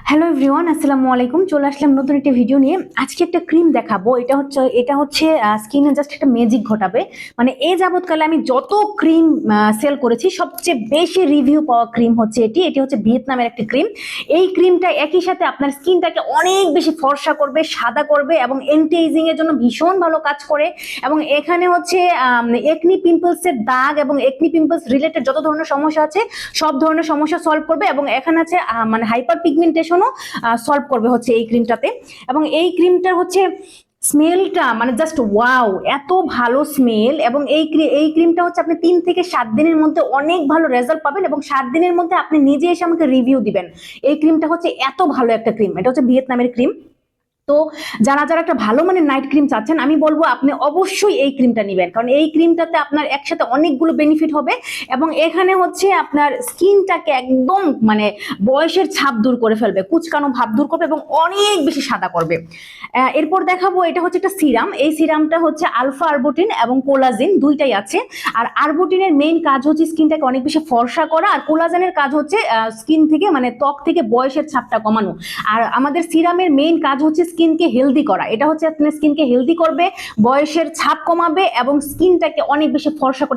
Hello everyone, আসসালামু আলাইকুম। চলে আসলাম নতুন একটা ভিডিও নিয়ে। আজকে একটা ক্রিম দেখাবো। এটা হচ্ছে স্কিনে জাস্ট একটা ম্যাজিক ঘটাবে। মানে এই যাবৎকালে আমি যত ক্রিম সেল করেছি সবচেয়ে বেশি রিভিউ পাওয়া ক্রিম হচ্ছে এটি হচ্ছে ভিয়েতনামের একটা ক্রিম। এই ক্রিমটা একই সাথে আপনার স্কিনটাকে অনেক বেশি ফর্সা করবে, সাদা করবে এবং অ্যান্টি এজিং এর জন্য ভীষণ ভালো কাজ করে। এবং এখানে হচ্ছে একনি পিম্পলসের দাগ এবং একনি পিম্পলস রিলেটেড যত ধরনের সমস্যা আছে সব ধরনের সমস্যা সলভ করবে। এবং এখানে আছে মানে হাইপার পিগমেন্টেশনও সলভ করবে হচ্ছে এই ক্রিমটাতে। এবং এই ক্রিমটার হচ্ছে স্মেলটা মানে জাস্ট ওয়াও, এত ভালো স্মেল। এবং এই ক্রিমটা হচ্ছে আপনি 3 থেকে 7 দিনের মধ্যে অনেক ভালো রেজাল্ট পাবেন এবং 7 দিনের মধ্যে আপনি নিজে এসে আমাকে রিভিউ দিবেন। এই ক্রিমটা হচ্ছে এত ভালো একটা ক্রিম, এটা হচ্ছে ভিয়েতনামের ক্রিম। তো যারা যারা একটা ভালো মানের নাইট ক্রিম চাচ্ছেন, আমি বলবো আপনি অবশ্যই এই ক্রিমটা নেবেন, কারণ এই ক্রিমটাতে আপনার একসাথে অনেকগুলো বেনিফিট হবে। এবং এখানে হচ্ছে আপনার স্কিনটাকে একদম মানে বয়সের ছাপ দূর করে ফেলবে, কুচকানো ভাব দূর করবে এবং অনেক বেশি সাদা করবে। এরপর দেখাবো, এটা হচ্ছে একটা সিরাম। এই সিরামটা হচ্ছে আলফা আরবুটিন এবং কোলাজেন দুইটাই আছে। আর আরবুটিনের মেইন কাজ হচ্ছে স্কিনটাকে অনেক বেশি ফর্সা করা, আর কোলাজেনের কাজ হচ্ছে স্কিন থেকে মানে ত্বক থেকে বয়সের ছাপটা কমানো। আর আমাদের সিরামের মেইন কাজ হচ্ছে স্কিনকে হেলদি করা। এটা হচ্ছে আপনার স্কিনকে হেলদি করবে, বয়সের ছাপ কমাবে এবং স্কিনটাকে অনেক বেশি ফর্সা করতে